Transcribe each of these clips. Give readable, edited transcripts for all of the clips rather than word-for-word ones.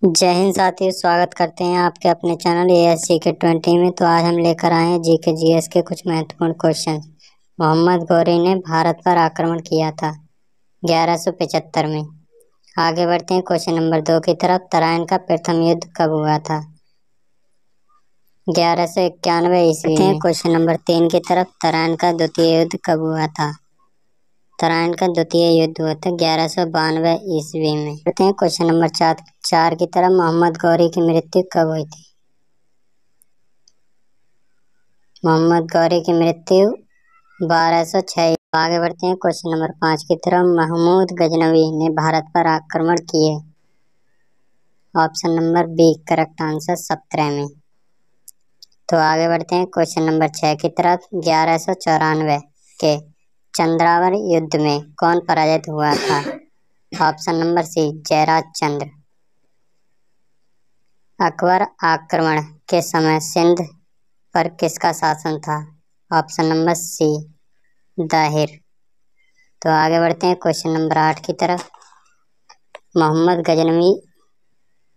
जय हिंद साथियों, स्वागत करते हैं आपके अपने चैनल ASGK20 में। तो आज हम लेकर आए हैं जीके जीएस के कुछ महत्वपूर्ण क्वेश्चन। मोहम्मद गौरी ने भारत पर आक्रमण किया था 1175 में। आगे बढ़ते हैं क्वेश्चन नंबर 2 की तरफ। तराइन का प्रथम युद्ध कब हुआ था? 1191 ईस्वी में। क्वेश्चन नंबर 3 की तरफ। तराइन का द्वितीय युद्ध कब हुआ था? तराइन का द्वितीय युद्ध हुआ था 1192 ईस्वी में। करते हैं क्वेश्चन नंबर 4 की तरफ। मोहम्मद गौरी की मृत्यु कब हुई थी? मोहम्मद गौरी की मृत्यु 1206। आगे बढ़ते हैं क्वेश्चन नंबर 5 की तरफ। महमूद गजनवी ने भारत पर आक्रमण किए। Option number B correct answer 17 में। तो आगे बढ़ते हैं क्वेश्चन नंबर 6 की तरफ। 1194 के चंद्रावर युद्ध में कौन पराजित हुआ था? Option number C Jayraj Chandra. Akbar आक्रमण के समय सिंध पर किसका शासन था? Option number C Dahir. तो आगे बढ़ते हैं क्वेश्चन नंबर 8 की तरफ। मोहम्मद गजनवी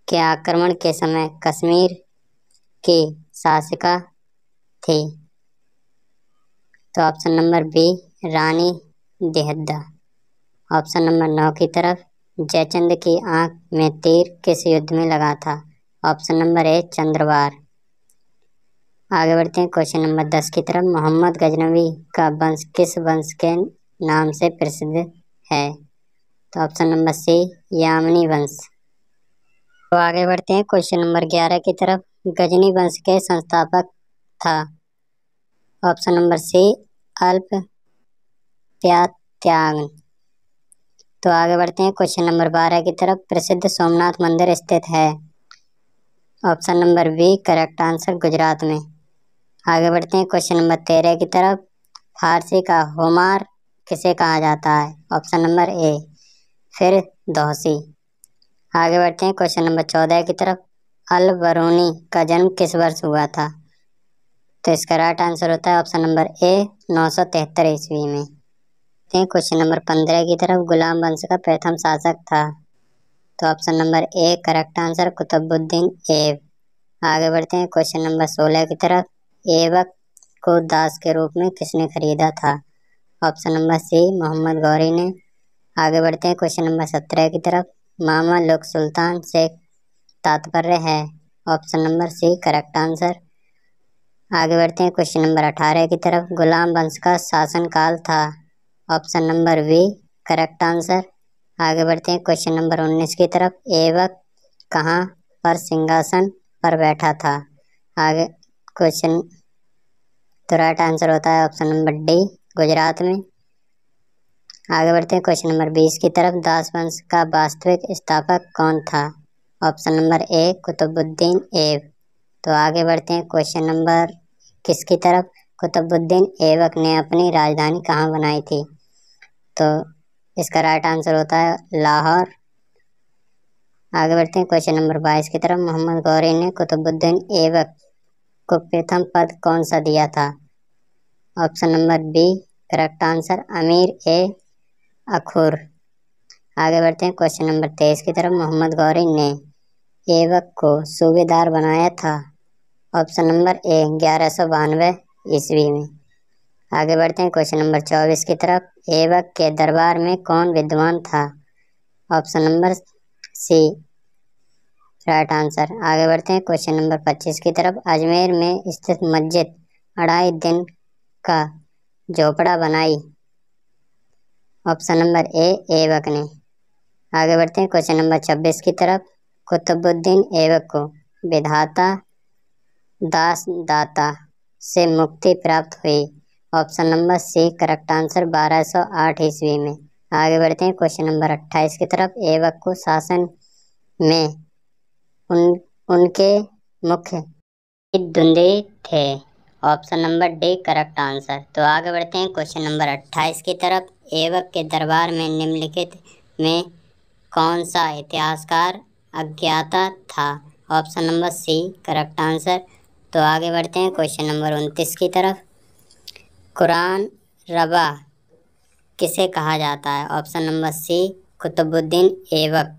के आक्रमण के समय कश्मीर की शासिका थी। तो ऑप्शन नंबर बी रानी देहद्दा। ऑप्शन नंबर 9 की तरफ। जयचंद की आंख में तीर किस युद्ध में लगा था? ऑप्शन नंबर ए चंद्रवार। आगे बढ़ते हैं क्वेश्चन नंबर 10 की तरफ। मोहम्मद गजनवी का वंश किस वंश के नाम से प्रसिद्ध है? तो ऑप्शन नंबर सी यामनी वंश। तो आगे बढ़ते हैं क्वेश्चन नंबर 11 की तरफ। गजनी वंश के संस्थापक था? ऑप्शन नंबर सी अल्पत्याग। तो आगे बढ़ते हैं क्वेश्चन नंबर 12 की तरफ। प्रसिद्ध सोमनाथ मंदिर स्थित है? Option number B correct answer Gujarat में। आगे बढ़ते हैं क्वेश्चन नंबर 13 की तरफ। फारसी का होमार किसे कहा जाता है? ऑप्शन नंबर ए फिर दौसी। आगे बढ़ते हैं क्वेश्चन नंबर 14 की तरफ। अल बरूनी का जन्म किस वर्ष हुआ था? तो इसका राइट आंसर होता है ऑप्शन नंबर ए 973 ईस्वी में। क्वेश्चन नंबर 15 की तरफ। गुलाम वंश का प्रथम शासक था? तो option number A correct answer Qutubuddin Aibak. आगे बढ़ते हैं क्वेश्चन नंबर 16 की तरफ। ऐबक को दास के रूप में किसने खरीदा था? Option number C Mohammad Ghori ने। आगे बढ़ते हैं क्वेश्चन नंबर 17 की तरफ। मामलुक सुल्तान से तात्पर्य है? Option number C correct answer. आगे बढ़ते हैं क्वेश्चन नंबर 18 की तरफ। गुलाम वंश का शासनकाल था? Option number B correct answer. आगे बढ़ते हैं क्वेश्चन नंबर 19 की तरफ। ऐबक कहाँ पर सिंहासन पर बैठा था? आगे क्वेश्चन तो राइट आंसर होता है ऑप्शन नंबर डी गुजरात में। आगे बढ़ते हैं क्वेश्चन नंबर 20 की तरफ। दास वंश का वास्तविक स्थापक कौन था? ऑप्शन नंबर ए कुतुबुद्दीन ऐब। तो आगे बढ़ते हैं क्वेश्चन नंबर किसकी तरफ। कुतुबुद्दीन ऐबक ने अपनी राजधानी कहाँ बनाई थी? तो इसका राइट आंसर होता है लाहौर। आगे बढ़ते हैं क्वेश्चन नंबर 22 की तरफ। मोहम्मद गौरी ने कुतुबुद्दीन ऐबक को प्रथम पद कौन सा दिया था? Option number B correct answer अमीर ए अखुर। आगे बढ़ते हैं क्वेश्चन नंबर 23 की तरफ। मोहम्मद गौरी ने ऐबक को सूबेदार बनाया था? ऑप्शन नंबर ए 1192 ईस्वी में। आगे बढ़ते हैं क्वेश्चन नंबर 24 की तरफ। ऐबक के दरबार में कौन विद्वान था? Option number C right answer. आगे बढ़ते हैं क्वेश्चन नंबर 25 की तरफ। अजमेर में स्थित मस्जिद 2.5 दिन का झोपड़ा बनाई? ऑप्शन नंबर ए ऐबक ने। आगे बढ़ते हैं क्वेश्चन नंबर 26 की तरफ। कुतुबुद्दीन ऐबक को विधाता दास दाता से मुक्ति प्राप्त हुई? Option number C correct answer 1208 ईस्वी में। आगे बढ़ते हैं क्वेश्चन नंबर 28 की तरफ। ऐबक को शासन में उनके मुख्य धुंधे थे? Option number D correct answer. तो आगे बढ़ते हैं क्वेश्चन नंबर 28 की तरफ। ऐबक के दरबार में निम्नलिखित में कौन सा इतिहासकार अज्ञाता था? Option number C correct answer. तो आगे बढ़ते हैं क्वेश्चन नंबर 29 की तरफ। कुरान रबा किसे कहा जाता है? Option number C Qutubuddin Aibak.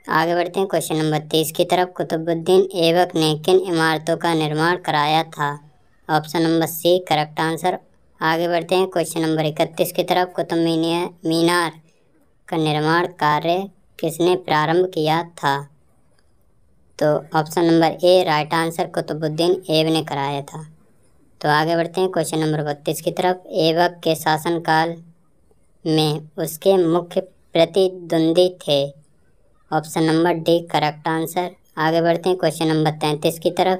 आगे बढ़ते हैं क्वेश्चन नंबर 30 की तरफ। कुतुबुद्दीन ऐबक ने किन इमारतों का निर्माण कराया था? Option number C correct answer. आगे बढ़ते हैं क्वेश्चन नंबर 31 की तरफ। कुतुब मीनार का निर्माण कार्य किसने प्रारंभ किया था? तो option number A right answer, Qutubuddin Aibak ने कराया था। तो आगे बढ़ते हैं क्वेश्चन नंबर 32 की तरफ। ऐबक के शासनकाल में उसके मुख्य प्रतिद्वंदी थे? Option number D correct answer. आगे बढ़ते हैं क्वेश्चन नंबर 33 की तरफ।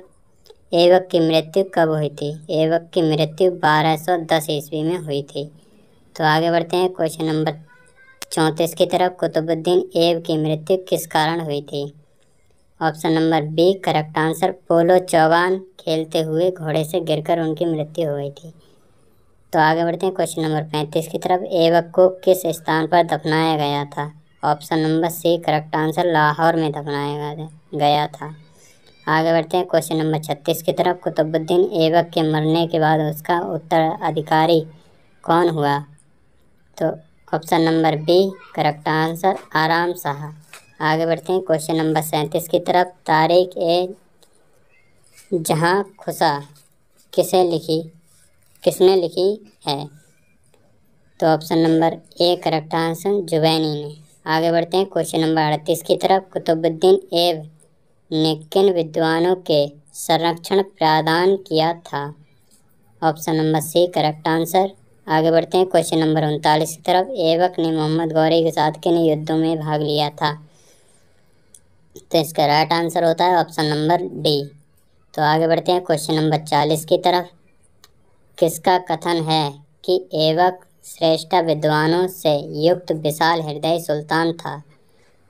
ऐबक की मृत्यु कब हुई थी? ऐबक की मृत्यु 1210 ईस्वी में हुई थी। तो आगे बढ़ते हैं क्वेश्चन नंबर 34 की तरफ। कुतुबुद्दीन ऐब की मृत्यु किस कारण हुई थी? Option number B correct answer, polo चौगान खेलते हुए घोड़े से गिरकर उनकी मृत्यु हो गई थी। तो आगे बढ़ते हैं क्वेश्चन नंबर 35 की तरफ। ऐबक को किस स्थान पर दफनाया गया था? Option number C correct answer, Lahore में दफनाया गया था। आगे बढ़ते हैं क्वेश्चन नंबर 36 की तरफ। कुतुबुद्दीन ऐबक के मरने के बाद उसका उत्तराधिकारी कौन हुआ? तो option number B correct answer, Aram Shah. आगे बढ़ते हैं क्वेश्चन नंबर 37 की तरफ। तारीख ए जहाँ खुशा किसने लिखी है? तो option number A correct answer, जुवैनी ने। आगे बढ़ते हैं क्वेश्चन नंबर 38 की तरफ। कुतुबुद्दीन ऐब ने किन विद्वानों के संरक्षण प्रदान किया था? Option number C correct answer. आगे बढ़ते हैं क्वेश्चन नंबर 39 की तरफ। ऐबक ने मोहम्मद गौरी के साथ किन युद्धों में भाग लिया था? तो इसका राइट आंसर होता है ऑप्शन नंबर डी। तो आगे बढ़ते हैं क्वेश्चन नंबर 40 की तरफ। किसका कथन है कि ऐबक श्रेष्ठ विद्वानों से युक्त विशाल हृदय सुल्तान था,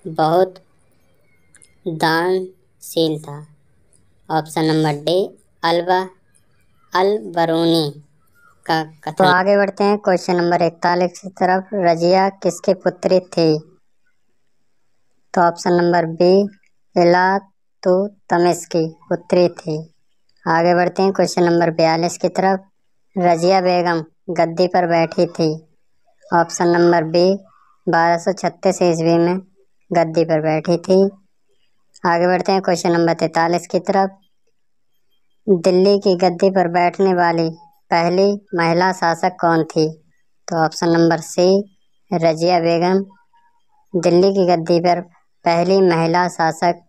बहुत दानशील था? ऑप्शन नंबर डी अल्बा अल बरूनी का कथन। तो आगे बढ़ते हैं क्वेश्चन नंबर 41 की तरफ। रजिया किसकी पुत्री थी? तो ऑप्शन नंबर बी इलातुतमिश की पुत्री थी। आगे बढ़ते हैं क्वेश्चन नंबर 42 की तरफ। रजिया बेगम गद्दी पर बैठी थी? ऑप्शन नंबर बी 1236 ईस्वी में गद्दी पर बैठी थी। आगे बढ़ते हैं क्वेश्चन नंबर 43 की तरफ। दिल्ली की गद्दी पर बैठने वाली पहली महिला शासक कौन थी? तो ऑप्शन नंबर सी रजिया बेगम दिल्ली की गद्दी पर पहली महिला शासक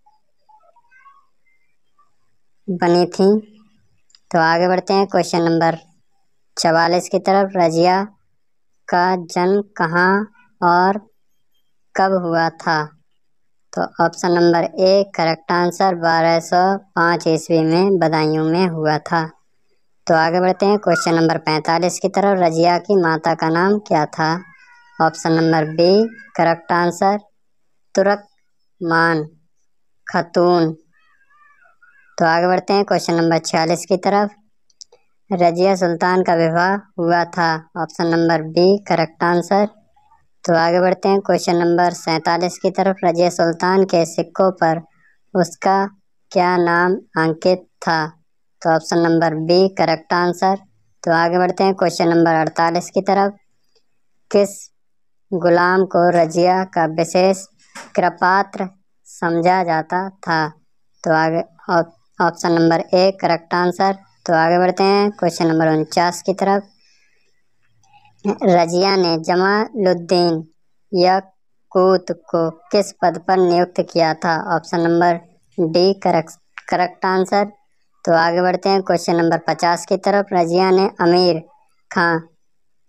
बनी थी। तो आगे बढ़ते हैं क्वेश्चन नंबर 44 की तरफ। रजिया का जन्म कहाँ और कब हुआ था? तो option number A correct answer, 1205 ईस्वी में बदायूं में हुआ था। तो आगे बढ़ते हैं क्वेश्चन नंबर 45 की तरफ। रजिया की माता का नाम क्या था? Option number B correct answer, Turkman Khatun. तो आगे बढ़ते हैं क्वेश्चन नंबर 46 की तरफ। रजिया सुल्तान का विवाह हुआ था? Option number B correct answer. तो आगे बढ़ते हैं क्वेश्चन नंबर 47 की तरफ। रजिया सुल्तान के सिक्कों पर उसका क्या नाम अंकित था? तो option number B correct answer. तो आगे बढ़ते हैं क्वेश्चन नंबर 48 की तरफ। किस गुलाम को रजिया का विशेष कृपात्र समझा जाता था? तो आगे option number A correct answer. तो आगे बढ़ते हैं क्वेश्चन नंबर 49 की तरफ। रजिया ने जमालुद्दीन याकूत को किस पद पर नियुक्त किया था? Option number D correct answer. तो आगे बढ़ते हैं क्वेश्चन नंबर 50 की तरफ। रजिया ने अमीर खां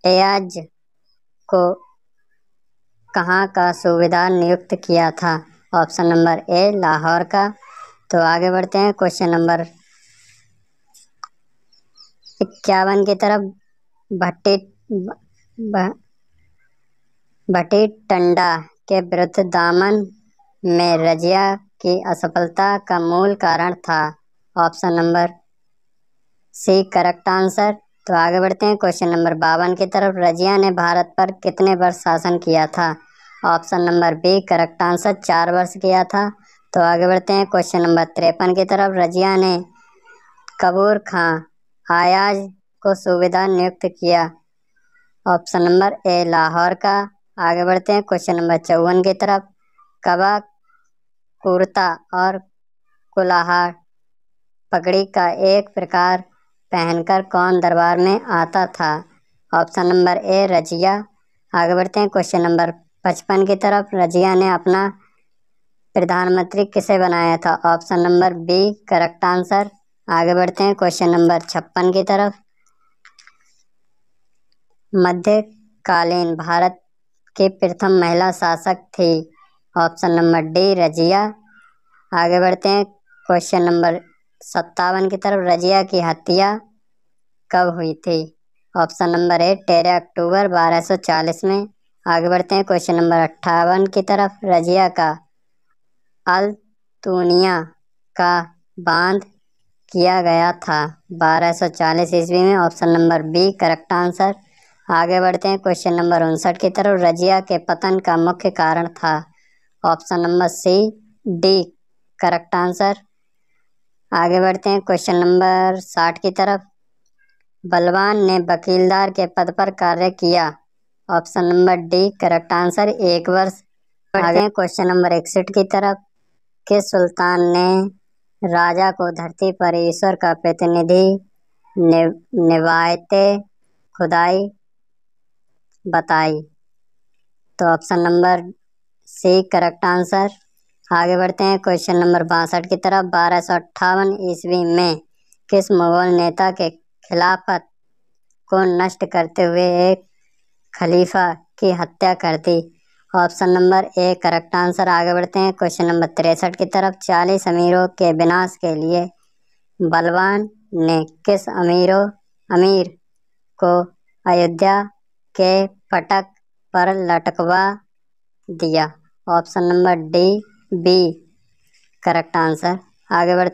एयाज को कहाँ का सूबेदार नियुक्त किया था? ऑप्शन नंबर ए लाहौर का। तो आगे बढ़ते हैं क्वेश्चन नंबर 51 की तरफ। भट्टी टंडा के विरुद्ध दामन में रजिया की असफलता का मूल कारण था? Option number C correct answer. तो आगे बढ़ते हैं क्वेश्चन नंबर 52 की तरफ। रजिया ने भारत पर कितने वर्ष शासन किया था? Option number B correct answer, 4 वर्ष किया था। तो आगे बढ़ते हैं क्वेश्चन नंबर 53 की तरफ। रजिया ने कबूर खां आयाज को सूबेदार नियुक्त किया? ऑप्शन नंबर ए लाहौर का। आगे बढ़ते हैं क्वेश्चन नंबर 54 की तरफ। कबा कुर्ता और कुल्हाड़ पगड़ी का एक प्रकार पहनकर कौन दरबार में आता था? ऑप्शन नंबर ए रजिया। आगे बढ़ते हैं क्वेश्चन नंबर 55 की तरफ। रजिया ने अपना प्रधानमंत्री किसे बनाया था? Option number B correct answer. आगे बढ़ते हैं क्वेश्चन नंबर 56 की तरफ। मध्यकालीन भारत की प्रथम महिला शासक थी? Option number D Razia. आगे बढ़ते हैं क्वेश्चन नंबर 57 की तरफ। रजिया की हत्या कब हुई थी? ऑप्शन नंबर ए 13 अक्टूबर 1240 में। आगे बढ़ते हैं क्वेश्चन नंबर 58 की तरफ। रजिया का अल्तुनिया का बांध किया गया था 1240 ईस्वी में। Option number B correct answer. आगे बढ़ते हैं क्वेश्चन नंबर 59 की तरफ। रजिया के पतन का मुख्य कारण था? Option number C D correct answer. आगे बढ़ते हैं क्वेश्चन नंबर 60 की तरफ। बलवान ने वकीलदार के पद पर कार्य किया? Option number D correct answer 1 वर्ष। बढ़ते हैं क्वेश्चन नंबर 61 की तरफ। किस सुल्तान ने राजा को धरती पर ईश्वर का प्रतिनिधि निभाते खुदाई बताई? तो option number C correct answer. आगे बढ़ते हैं क्वेश्चन नंबर 62 की तरफ। 1258 ईस्वी में किस मुगल नेता के खिलाफत को नष्ट करते हुए एक खलीफा की हत्या कर दी? Option number A correct answer. आगे बढ़ते हैं क्वेश्चन नंबर 63 की तरफ। 40 अमीरों के विनाश के लिए बलवान ने किस अमीर को अयोध्या के फटक पर लटकवा दिया? Option number D B correct answer. आगे बढ़ते